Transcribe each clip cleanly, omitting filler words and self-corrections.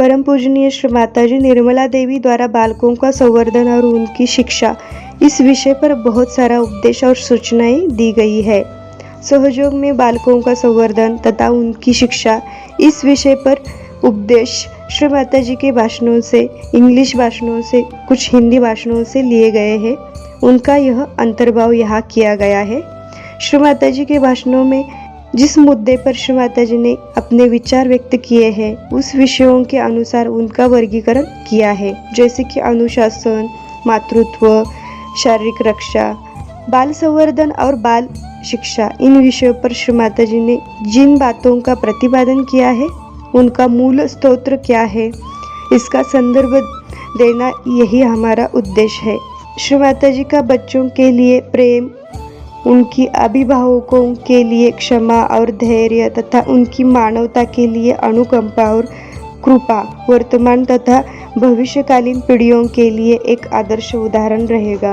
परम पूजनीय श्री माताजी निर्मला देवी द्वारा बालकों का संवर्धन और उनकी शिक्षा, इस विषय पर बहुत सारा उपदेश और सूचनाएं दी गई है। सहयोग में बालकों का संवर्धन तथा उनकी शिक्षा, इस विषय पर उपदेश श्री माताजी के भाषणों से, इंग्लिश भाषणों से, कुछ हिंदी भाषणों से लिए गए हैं। उनका यह अंतर्भाव यहाँ किया गया है। श्री माताजी के भाषणों में जिस मुद्दे पर श्री माताजी ने अपने विचार व्यक्त किए हैं, उस विषयों के अनुसार उनका वर्गीकरण किया है, जैसे कि अनुशासन, मातृत्व, शारीरिक रक्षा, बाल संवर्धन और बाल शिक्षा। इन विषयों पर श्री माताजी ने जिन बातों का प्रतिपादन किया है, उनका मूल स्तोत्र क्या है, इसका संदर्भ देना यही हमारा उद्देश्य है। श्री माताजी का बच्चों के लिए प्रेम, उनकी अभिभावकों के लिए क्षमा और धैर्य तथा उनकी मानवता के लिए अनुकंपा और कृपा वर्तमान तथा भविष्यकालीन पीढ़ियों के लिए एक आदर्श उदाहरण रहेगा।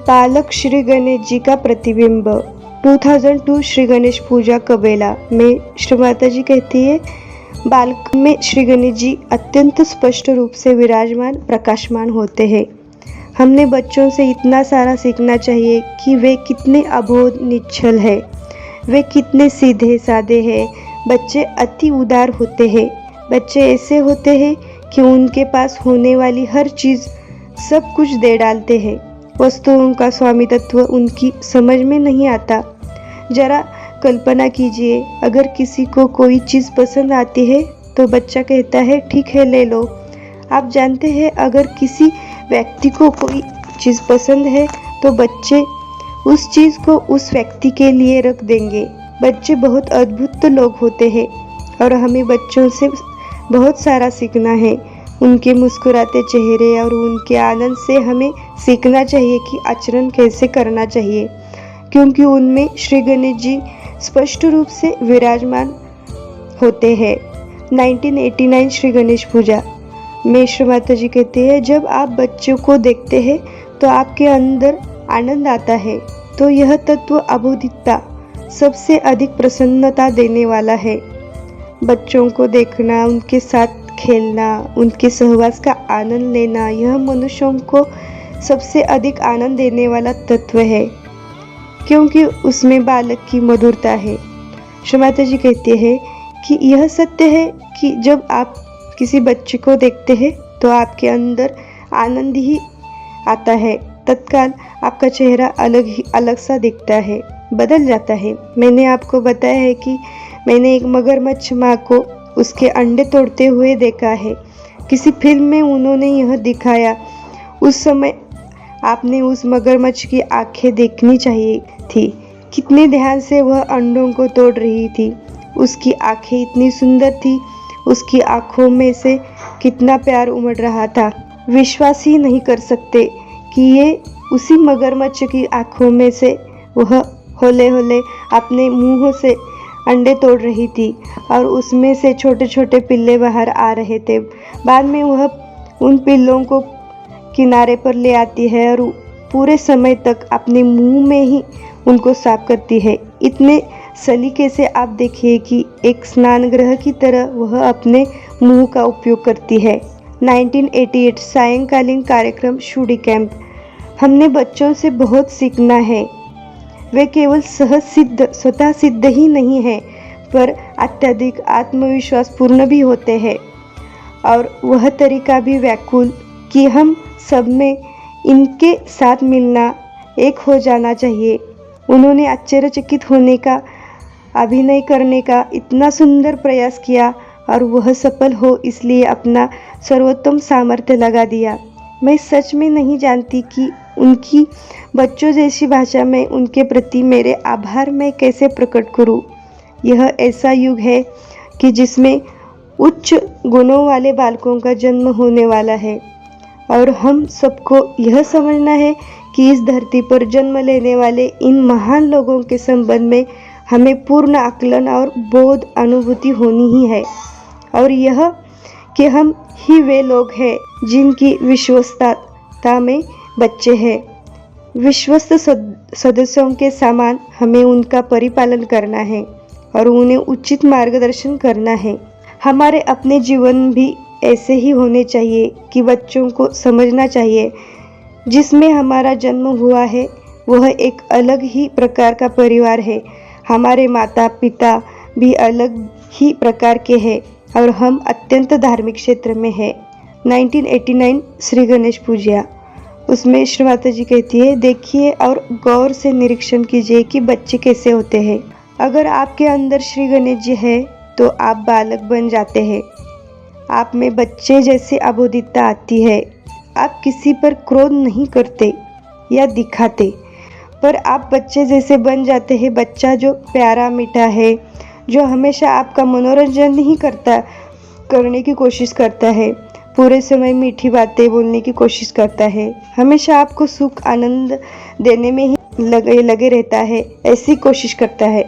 बालक श्री गणेश जी का प्रतिबिंब। 2002 श्री गणेश पूजा कबेला में श्री माताजी कहती है, बालक में श्री गणेश जी अत्यंत स्पष्ट रूप से विराजमान प्रकाशमान होते हैं। हमने बच्चों से इतना सारा सीखना चाहिए कि वे कितने अबोध निश्चल है, वे कितने सीधे साधे हैं। बच्चे अति उदार होते हैं। बच्चे ऐसे होते हैं कि उनके पास होने वाली हर चीज़ सब कुछ दे डालते हैं। वस्तुओं का स्वामित्व उनकी समझ में नहीं आता। जरा कल्पना कीजिए, अगर किसी को कोई चीज़ पसंद आती है तो बच्चा कहता है ठीक है ले लो। आप जानते हैं, अगर किसी व्यक्ति को कोई चीज़ पसंद है तो बच्चे उस चीज़ को उस व्यक्ति के लिए रख देंगे। बच्चे बहुत अद्भुत लोग होते हैं और हमें बच्चों से बहुत सारा सीखना है। उनके मुस्कुराते चेहरे और उनके आनंद से हमें सीखना चाहिए कि आचरण कैसे करना चाहिए, क्योंकि उनमें श्री गणेश जी स्पष्ट रूप से विराजमान होते हैं। 1989 श्री गणेश पूजा में श्री माताजी कहते हैं, जब आप बच्चों को देखते हैं तो आपके अंदर आनंद आता है। तो यह तत्व अबोधिकता सबसे अधिक प्रसन्नता देने वाला है। बच्चों को देखना, उनके साथ खेलना, उनके सहवास का आनंद लेना, यह मनुष्यों को सबसे अधिक आनंद देने वाला तत्व है, क्योंकि उसमें बालक की मधुरता है। श्री माताजी कहते हैं कि यह सत्य है कि जब आप किसी बच्चे को देखते हैं तो आपके अंदर आनंद ही आता है। तत्काल आपका चेहरा अलग सा दिखता है, बदल जाता है। मैंने आपको बताया है कि मैंने एक मगरमच्छ माँ को उसके अंडे तोड़ते हुए देखा है। किसी फिल्म में उन्होंने यह दिखाया। उस समय आपने उस मगरमच्छ की आंखें देखनी चाहिए थी। कितने ध्यान से वह अंडों को तोड़ रही थी। उसकी आंखें इतनी सुंदर थी, उसकी आंखों में से कितना प्यार उमड़ रहा था। विश्वास ही नहीं कर सकते कि ये उसी मगरमच्छ की आंखों में से वह हौले हौले अपने मुंह से अंडे तोड़ रही थी और उसमें से छोटे छोटे पिल्ले बाहर आ रहे थे। बाद में वह उन पिल्लों को किनारे पर ले आती है और पूरे समय तक अपने मुंह में ही उनको साफ करती है। इतने सलीके से आप देखिए कि एक स्नान ग्रह की तरह वह अपने मुंह का उपयोग करती है। 1988 सायंकालीन कार्यक्रम शूडी कैंप। हमने बच्चों से बहुत सीखना है। वे केवल स्वतः सिद्ध ही नहीं है, पर अत्यधिक आत्मविश्वास पूर्ण भी होते हैं, और वह तरीका भी व्याकुल कि हम सब में इनके साथ मिलना, एक हो जाना चाहिए। उन्होंने आश्चर्यचकित होने का, अभिनय करने का इतना सुंदर प्रयास किया और वह सफल हो इसलिए अपना सर्वोत्तम सामर्थ्य लगा दिया। मैं सच में नहीं जानती कि उनकी बच्चों जैसी भाषा में उनके प्रति मेरे आभार मैं कैसे प्रकट करूं। यह ऐसा युग है कि जिसमें उच्च गुणों वाले बालकों का जन्म होने वाला है, और हम सबको यह समझना है कि इस धरती पर जन्म लेने वाले इन महान लोगों के संबंध में हमें पूर्ण आकलन और बोध अनुभूति होनी ही है, और यह कि हम ही वे लोग हैं जिनकी विश्वस्तता में बच्चे हैं। विश्वस्त सदस्यों के समान हमें उनका परिपालन करना है और उन्हें उचित मार्गदर्शन करना है। हमारे अपने जीवन भी ऐसे ही होने चाहिए कि बच्चों को समझना चाहिए जिसमें हमारा जन्म हुआ है वह एक अलग ही प्रकार का परिवार है। हमारे माता पिता भी अलग ही प्रकार के हैं और हम अत्यंत धार्मिक क्षेत्र में हैं। 1989 श्री गणेश पूजा, उसमें श्री माता जी कहती है, देखिए और गौर से निरीक्षण कीजिए कि बच्चे कैसे होते हैं। अगर आपके अंदर श्री गणेश जी है तो आप बालक बन जाते हैं। आप में बच्चे जैसे अबोधिकता आती है। आप किसी पर क्रोध नहीं करते या दिखाते, पर आप बच्चे जैसे बन जाते हैं। बच्चा जो प्यारा मीठा है, जो हमेशा आपका मनोरंजन ही करने की कोशिश करता है, पूरे समय मीठी बातें बोलने की कोशिश करता है, हमेशा आपको सुख आनंद देने में ही लगे रहता है, ऐसी कोशिश करता है।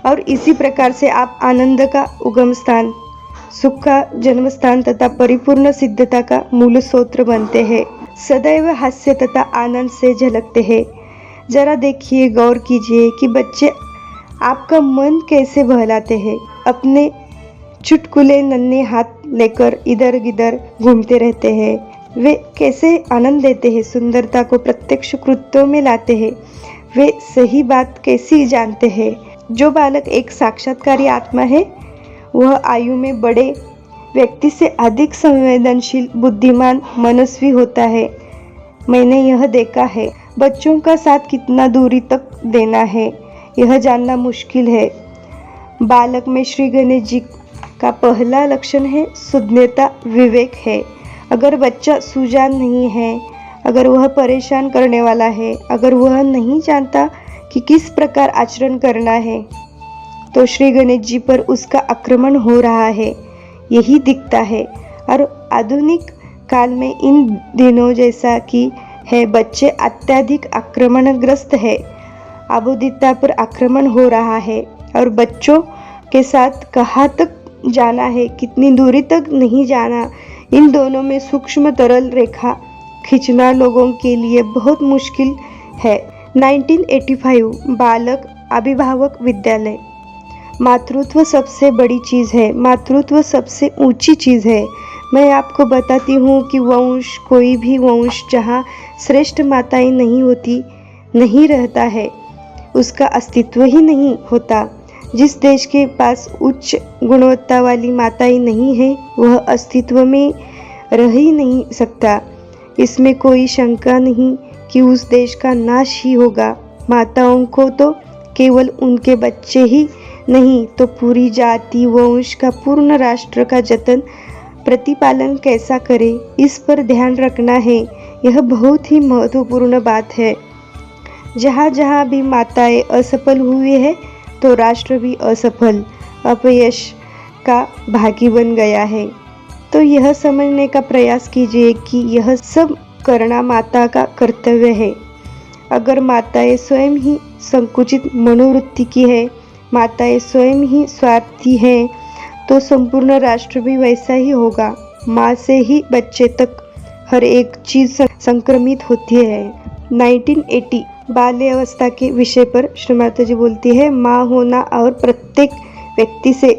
और इसी प्रकार से आप आनंद का उगम स्थान, सुख का जन्म स्थान तथा परिपूर्ण सिद्धता का मूल स्रोत बनते हैं। सदैव हास्य तथा आनंद से झलकते हैं। जरा देखिए, गौर कीजिए कि बच्चे आपका मन कैसे बहलाते हैं। अपने चुटकुले नन्हे हाथ लेकर इधर गिधर घूमते रहते हैं। वे कैसे आनंद देते हैं, सुंदरता को प्रत्यक्ष कृत्यों में लाते हैं। वे सही बात कैसी जानते हैं। जो बालक एक साक्षात्कारी आत्मा है वह आयु में बड़े व्यक्ति से अधिक संवेदनशील, बुद्धिमान, मनस्वी होता है। मैंने यह देखा है। बच्चों का साथ कितना दूरी तक देना है यह जानना मुश्किल है। बालक में श्री गणेश जी का पहला लक्षण है सुज्ञता, विवेक है। अगर बच्चा सुजान नहीं है, अगर वह परेशान करने वाला है, अगर वह नहीं जानता कि किस प्रकार आचरण करना है, तो श्री गणेश जी पर उसका आक्रमण हो रहा है, यही दिखता है। और आधुनिक काल में इन दिनों जैसा कि है, बच्चे अत्यधिक आक्रमणग्रस्त है। अबोधिकता पर आक्रमण हो रहा है और बच्चों के साथ कहाँ तक जाना है, कितनी दूरी तक नहीं जाना, इन दोनों में सूक्ष्म तरल रेखा खींचना लोगों के लिए बहुत मुश्किल है। 1985 बालक अभिभावक विद्यालय। मातृत्व सबसे बड़ी चीज़ है। मातृत्व सबसे ऊंची चीज़ है। मैं आपको बताती हूँ कि वंश, कोई भी वंश जहाँ श्रेष्ठ माताएं नहीं होती, नहीं रहता है, उसका अस्तित्व ही नहीं होता। जिस देश के पास उच्च गुणवत्ता वाली माताएं नहीं है वह अस्तित्व में रह ही नहीं सकता। इसमें कोई शंका नहीं कि उस देश का नाश ही होगा। माताओं को तो केवल उनके बच्चे ही नहीं तो पूरी जाति, वंश का, पूर्ण राष्ट्र का जतन, प्रतिपालन कैसा करे, इस पर ध्यान रखना है। यह बहुत ही महत्वपूर्ण बात है। जहाँ जहाँ भी माताएं असफल हुई है तो राष्ट्र भी असफल, अपयश का भागी बन गया है। तो यह समझने का प्रयास कीजिए कि यह सब करना माता का कर्तव्य है। अगर माताएं स्वयं ही संकुचित मनोवृत्ति की है, माताएं स्वयं ही स्वार्थी हैं, तो संपूर्ण राष्ट्र भी वैसा ही होगा। माँ से ही बच्चे तक हर एक चीज़ संक्रमित होती है। 1980 बाल्य अवस्था के विषय पर श्री माता जी बोलती है, माँ होना और प्रत्येक व्यक्ति से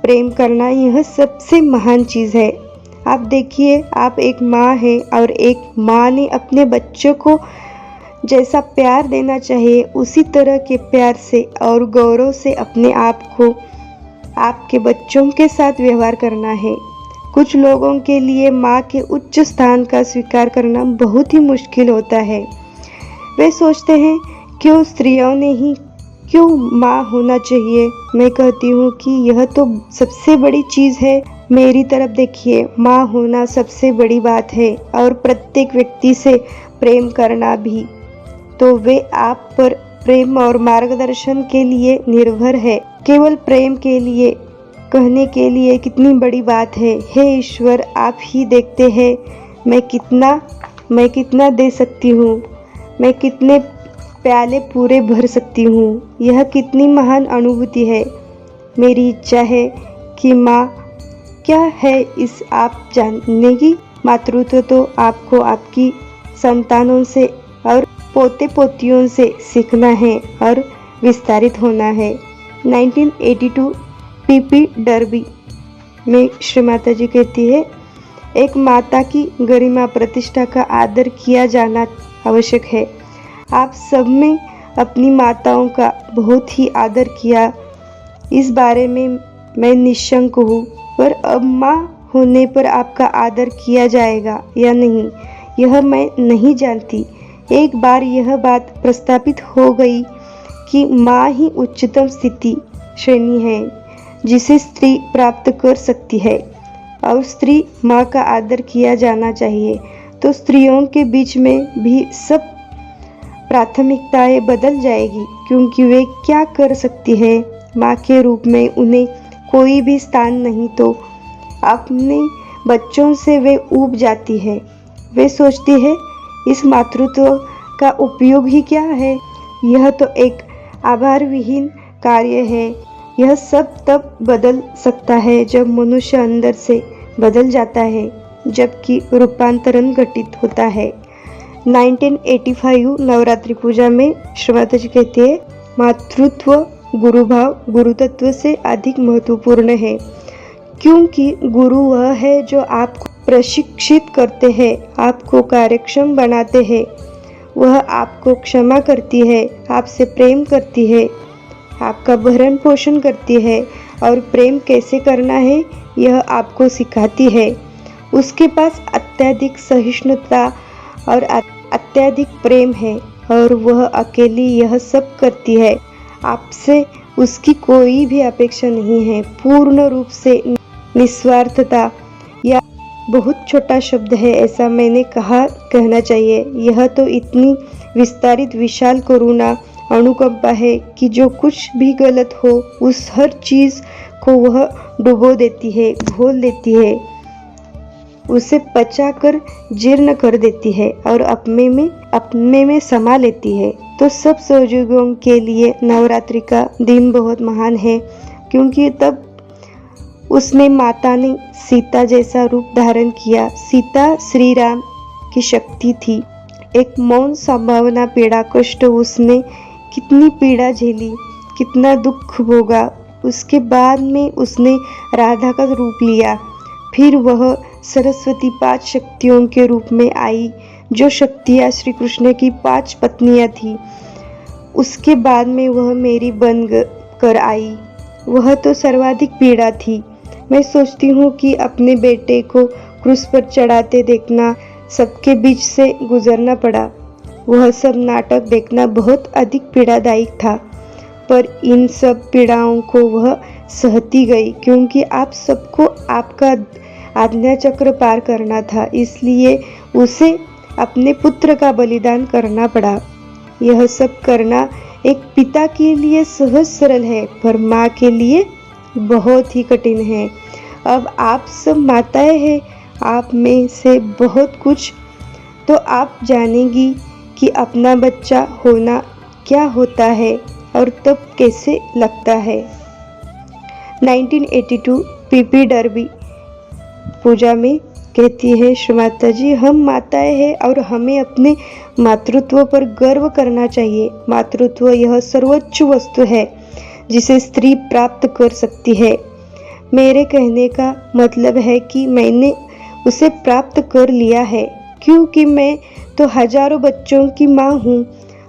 प्रेम करना यह सबसे महान चीज़ है। आप देखिए, आप एक माँ है और एक माँ ने अपने बच्चों को जैसा प्यार देना चाहिए उसी तरह के प्यार से और गौरव से अपने आप को आपके बच्चों के साथ व्यवहार करना है। कुछ लोगों के लिए माँ के उच्च स्थान का स्वीकार करना बहुत ही मुश्किल होता है। वे सोचते हैं क्यों स्त्रियों ने ही क्यों माँ होना चाहिए। मैं कहती हूँ कि यह तो सबसे बड़ी चीज़ है। मेरी तरफ देखिए, माँ होना सबसे बड़ी बात है और प्रत्येक व्यक्ति से प्रेम करना भी। तो वे आप पर प्रेम और मार्गदर्शन के लिए निर्भर है। केवल प्रेम के लिए कहने के लिए कितनी बड़ी बात है। हे ईश्वर, आप ही देखते हैं मैं कितना दे सकती हूँ, मैं कितने प्याले पूरे भर सकती हूँ। यह कितनी महान अनुभूति है। मेरी इच्छा है कि माँ क्या है इस आप जानने की। मातृत्व तो आपको आपकी संतानों से और पोते पोतियों से सीखना है और विस्तारित होना है। 1982 पीपी डर्बी में श्री माता जी कहती है, एक माता की गरिमा प्रतिष्ठा का आदर किया जाना आवश्यक है। आप सब में अपनी माताओं का बहुत ही आदर किया, इस बारे में मैं निश्शंक हूँ। पर अब माँ होने पर आपका आदर किया जाएगा या नहीं, यह मैं नहीं जानती। एक बार यह बात प्रस्तापित हो गई कि माँ ही उच्चतम स्थिति श्रेणी है जिसे स्त्री प्राप्त कर सकती है और स्त्री माँ का आदर किया जाना चाहिए, तो स्त्रियों के बीच में भी सब प्राथमिकताएं बदल जाएगी, क्योंकि वे क्या कर सकती है, माँ के रूप में उन्हें कोई भी स्थान नहीं, तो अपने बच्चों से वे ऊब जाती है। वे सोचती है इस मातृत्व का उपयोग ही क्या है, यह तो एक आभार विहीन कार्य है। यह सब तब बदल सकता है जब मनुष्य अंदर से बदल जाता है, जबकि रूपांतरण घटित होता है। 1985 नवरात्रि पूजा में श्री माता जी कहती है, मातृत्व गुरु भाव गुरु तत्व से अधिक महत्वपूर्ण है, क्योंकि गुरु वह है जो आपको प्रशिक्षित करते हैं, आपको कार्यक्षम बनाते हैं। वह आपको क्षमा करती है, आपसे प्रेम करती है, आपका भरण पोषण करती है और प्रेम कैसे करना है यह आपको सिखाती है। उसके पास अत्यधिक सहिष्णुता और अत्यधिक प्रेम है और वह अकेली यह सब करती है। आपसे उसकी कोई भी अपेक्षा नहीं है। पूर्ण रूप से निस्वार्थता, या बहुत छोटा शब्द है ऐसा मैंने कहना चाहिए। यह तो इतनी विस्तारित विशाल करुणा अनुकंपा है कि जो कुछ भी गलत हो उस हर चीज़ को वह डुबो देती है, घोल देती है, उसे पचाकर जीर्ण कर देती है और अपने में समा लेती है। तो सब सहयोगियों के लिए नवरात्रि का दिन बहुत महान है, क्योंकि तब उसमें माता ने सीता जैसा रूप धारण किया। सीता श्री राम की शक्ति थी। एक मौन संभावना पीड़ा कष्ट, उसने कितनी पीड़ा झेली, कितना दुख भोगा। उसके बाद में उसने राधा का रूप लिया। फिर वह सरस्वती 5 शक्तियों के रूप में आई, जो शक्तियाँ श्री कृष्ण की 5 पत्नियाँ थी। उसके बाद में वह मेरी बन कर आई। वह तो सर्वाधिक पीड़ा थी। मैं सोचती हूँ कि अपने बेटे को क्रूस पर चढ़ाते देखना, सबके बीच से गुजरना पड़ा। वह सब नाटक देखना बहुत अधिक पीड़ादायक था, पर इन सब पीड़ाओं को वह सहती गई, क्योंकि आप सबको आपका आज्ञा चक्र पार करना था, इसलिए उसे अपने पुत्र का बलिदान करना पड़ा। यह सब करना एक पिता के लिए सहज सरल है, पर माँ के लिए बहुत ही कठिन है। अब आप सब माताएं हैं, आप में से बहुत कुछ तो आप जानेंगी कि अपना बच्चा होना क्या होता है और तब कैसे लगता है। 1982 पीपी डर्बी पूजा में कहती है श्री माता जी, हम माताएं हैं और हमें अपने मातृत्व पर गर्व करना चाहिए। मातृत्व यह सर्वोच्च वस्तु है जिसे स्त्री प्राप्त कर सकती है। मेरे कहने का मतलब है कि मैंने उसे प्राप्त कर लिया है, क्योंकि मैं तो हजारों बच्चों की माँ हूँ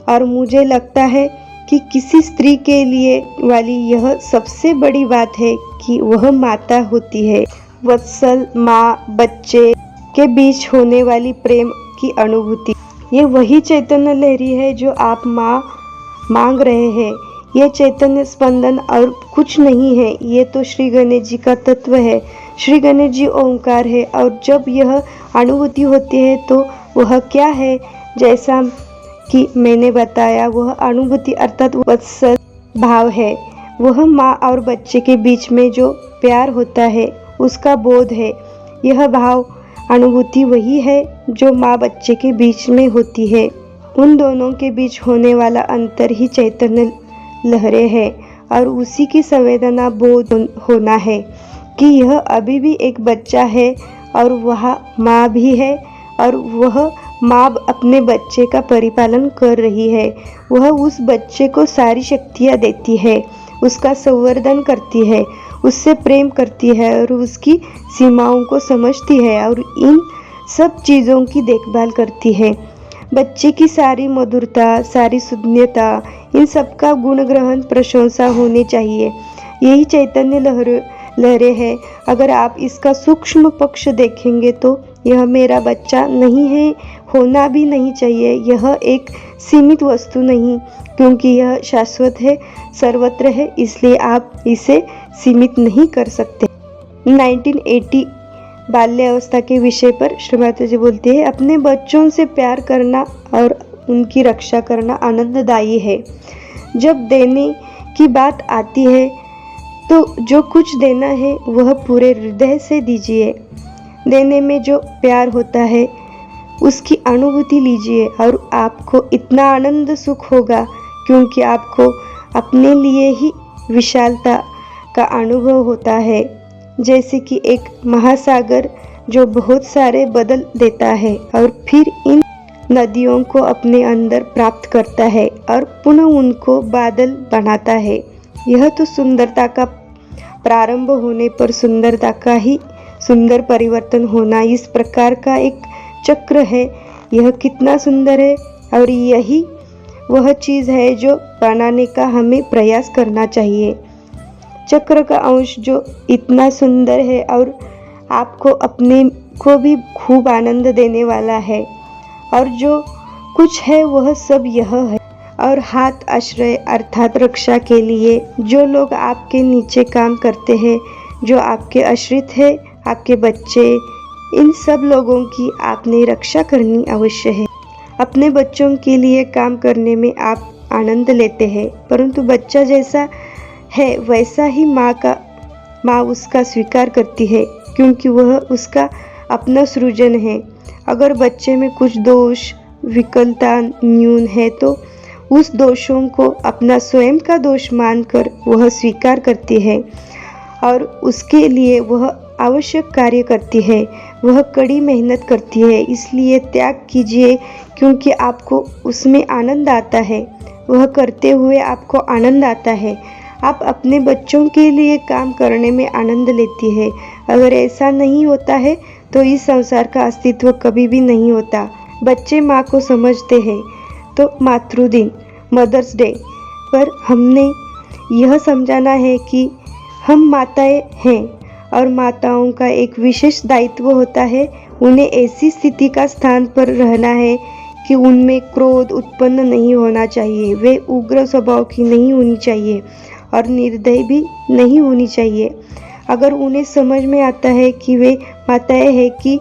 और मुझे लगता है कि किसी स्त्री के लिए वाली यह सबसे बड़ी बात है कि वह माता होती है। वत्सल माँ बच्चे के बीच होने वाली प्रेम की अनुभूति, ये वही चैतन्य लहरी है जो आप माँ मांग रहे हैं। यह चैतन्य स्पंदन और कुछ नहीं है, ये तो श्री गणेश जी का तत्व है। श्री गणेश जी ओंकार है, और जब यह अनुभूति होती है तो वह क्या है, जैसा कि मैंने बताया, वह अनुभूति अर्थात वत्सल भाव है। वह माँ और बच्चे के बीच में जो प्यार होता है उसका बोध है। यह भाव अनुभूति वही है जो माँ बच्चे के बीच में होती है। उन दोनों के बीच होने वाला अंतर ही चैतन्य लहरें है, और उसी की संवेदना बोध होना है कि यह अभी भी एक बच्चा है और वह माँ भी है, और वह माँ अपने बच्चे का परिपालन कर रही है। वह उस बच्चे को सारी शक्तियाँ देती है, उसका संवर्धन करती है, उससे प्रेम करती है और उसकी सीमाओं को समझती है और इन सब चीज़ों की देखभाल करती है। बच्चे की सारी मधुरता, सारी शून्यता, इन सब का गुण ग्रहण प्रशंसा होनी चाहिए। यही चैतन्य लहरें है। अगर आप इसका सूक्ष्म पक्ष देखेंगे तो यह मेरा बच्चा नहीं है, होना भी नहीं चाहिए। यह एक सीमित वस्तु नहीं, क्योंकि यह शाश्वत है, सर्वत्र है, इसलिए आप इसे सीमित नहीं कर सकते। 1980 बाल्यावस्था के विषय पर श्रीमाता जी बोलती है, अपने बच्चों से प्यार करना और उनकी रक्षा करना आनंददायी है। जब देने की बात आती है तो जो कुछ देना है वह पूरे हृदय से दीजिए। देने में जो प्यार होता है उसकी अनुभूति लीजिए और आपको इतना आनंद सुख होगा, क्योंकि आपको अपने लिए ही विशालता का अनुभव होता है। जैसे कि एक महासागर जो बहुत सारे बदल देता है और फिर इन नदियों को अपने अंदर प्राप्त करता है और पुनः उनको बादल बनाता है। यह तो सुंदरता का प्रारंभ होने पर सुंदरता का ही सुंदर परिवर्तन होना, इस प्रकार का एक चक्र है। यह कितना सुंदर है और यही वह चीज़ है जो बनाने का हमें प्रयास करना चाहिए। चक्र का अंश जो इतना सुंदर है और आपको अपने को भी खूब आनंद देने वाला है, और जो कुछ है वह सब यह है। और हाथ आश्रय अर्थात रक्षा के लिए जो लोग आपके नीचे काम करते हैं, जो आपके आश्रित है, आपके बच्चे, इन सब लोगों की आपने रक्षा करनी अवश्य है। अपने बच्चों के लिए काम करने में आप आनंद लेते हैं, परंतु बच्चा जैसा है वैसा ही माँ उसका स्वीकार करती है, क्योंकि वह उसका अपना सृजन है। अगर बच्चे में कुछ दोष, विकलता, न्यून है तो उस दोषों को अपना स्वयं का दोष मानकर वह स्वीकार करती है और उसके लिए वह आवश्यक कार्य करती है। वह कड़ी मेहनत करती है, इसलिए त्याग कीजिए, क्योंकि आपको उसमें आनंद आता है। वह करते हुए आपको आनंद आता है। आप अपने बच्चों के लिए काम करने में आनंद लेती है। अगर ऐसा नहीं होता है तो इस संसार का अस्तित्व कभी भी नहीं होता। बच्चे माँ को समझते हैं तो मातृदिन, मदर्स डे पर हमने यह समझाना है कि हम माताएं हैं और माताओं का एक विशेष दायित्व होता है। उन्हें ऐसी स्थिति का स्थान पर रहना है कि उनमें क्रोध उत्पन्न नहीं होना चाहिए, वे उग्र स्वभाव की नहीं होनी चाहिए और निर्दयी भी नहीं होनी चाहिए। अगर उन्हें समझ में आता है कि वे माताएं हैं कि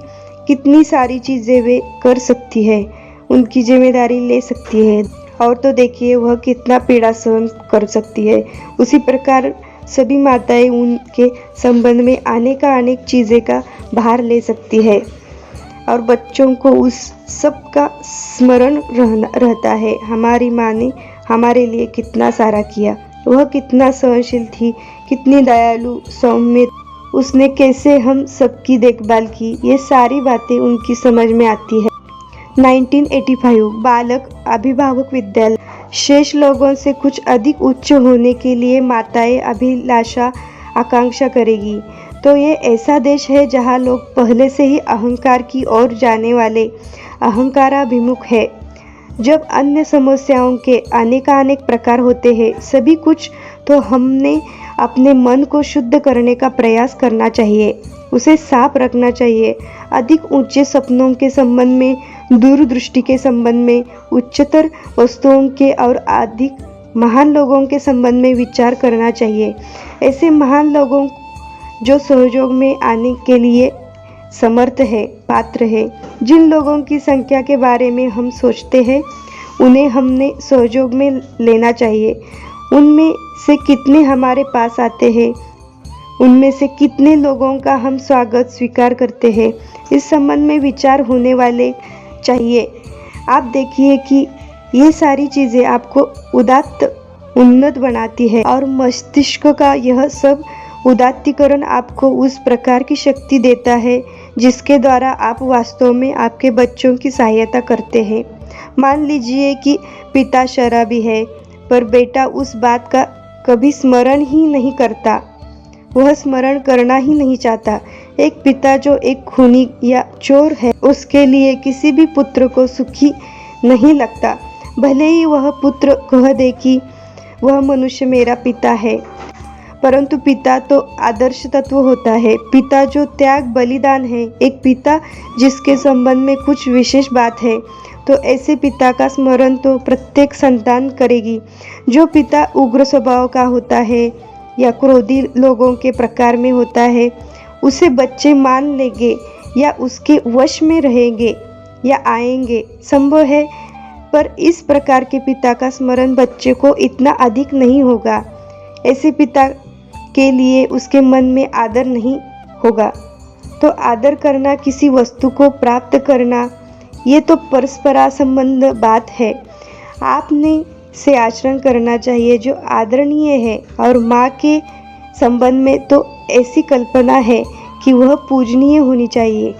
कितनी सारी चीज़ें वे कर सकती है, उनकी जिम्मेदारी ले सकती है, और तो देखिए वह कितना पीड़ा सहन कर सकती है। उसी प्रकार सभी माताएं उनके संबंध में अनेक चीज़ें का भार ले सकती है और बच्चों को उस सब का स्मरण रहता है। हमारी माँ ने हमारे लिए कितना सारा किया, वह कितना सहनशील थी, कितनी दयालु, सौम्य, उसने कैसे हम सबकी देखभाल की, ये सारी बातें उनकी समझ में आती है। 1985 बालक अभिभावक विद्यालय। शेष लोगों से कुछ अधिक उच्च होने के लिए माताएं अभिलाषा आकांक्षा करेगी, तो ये ऐसा देश है जहाँ लोग पहले से ही अहंकार की ओर जाने वाले अहंकाराभिमुख है। जब अन्य समस्याओं के अनेक प्रकार होते हैं सभी कुछ, तो हमने अपने मन को शुद्ध करने का प्रयास करना चाहिए, उसे साफ रखना चाहिए। अधिक ऊंचे सपनों के संबंध में, दूरदृष्टि के संबंध में, उच्चतर वस्तुओं के और अधिक महान लोगों के संबंध में विचार करना चाहिए। ऐसे महान लोगों जो सहयोग में आने के लिए समर्थ है, पात्र है। जिन लोगों की संख्या के बारे में हम सोचते हैं उन्हें हमने सहयोग में लेना चाहिए। उनमें से कितने हमारे पास आते हैं, उनमें से कितने लोगों का हम स्वागत स्वीकार करते हैं, इस संबंध में विचार होने वाले चाहिए। आप देखिए कि ये सारी चीज़ें आपको उदात्त, उन्नत बनाती है और मस्तिष्क का यह सब उदात्तीकरण आपको उस प्रकार की शक्ति देता है जिसके द्वारा आप वास्तव में आपके बच्चों की सहायता करते हैं। मान लीजिए कि पिता शराबी है पर बेटा उस बात का कभी स्मरण ही नहीं करता, वह स्मरण करना ही नहीं चाहता। एक पिता जो एक खूनी या चोर है, उसके लिए किसी भी पुत्र को सुखी नहीं लगता, भले ही वह पुत्र कह दे कि वह मनुष्य मेरा पिता है। परंतु पिता तो आदर्श तत्व होता है, पिता जो त्याग बलिदान है, एक पिता जिसके संबंध में कुछ विशेष बात है, तो ऐसे पिता का स्मरण तो प्रत्येक संतान करेगी। जो पिता उग्र स्वभाव का होता है या क्रोधी लोगों के प्रकार में होता है, उसे बच्चे मान लेंगे या उसके वश में रहेंगे या आएंगे, संभव है, पर इस प्रकार के पिता का स्मरण बच्चे को इतना अधिक नहीं होगा। ऐसे पिता के लिए उसके मन में आदर नहीं होगा। तो आदर करना, किसी वस्तु को प्राप्त करना, ये तो परस्परा संबंध बात है। आपने से आचरण करना चाहिए जो आदरणीय है, और माँ के संबंध में तो ऐसी कल्पना है कि वह पूजनीय होनी चाहिए।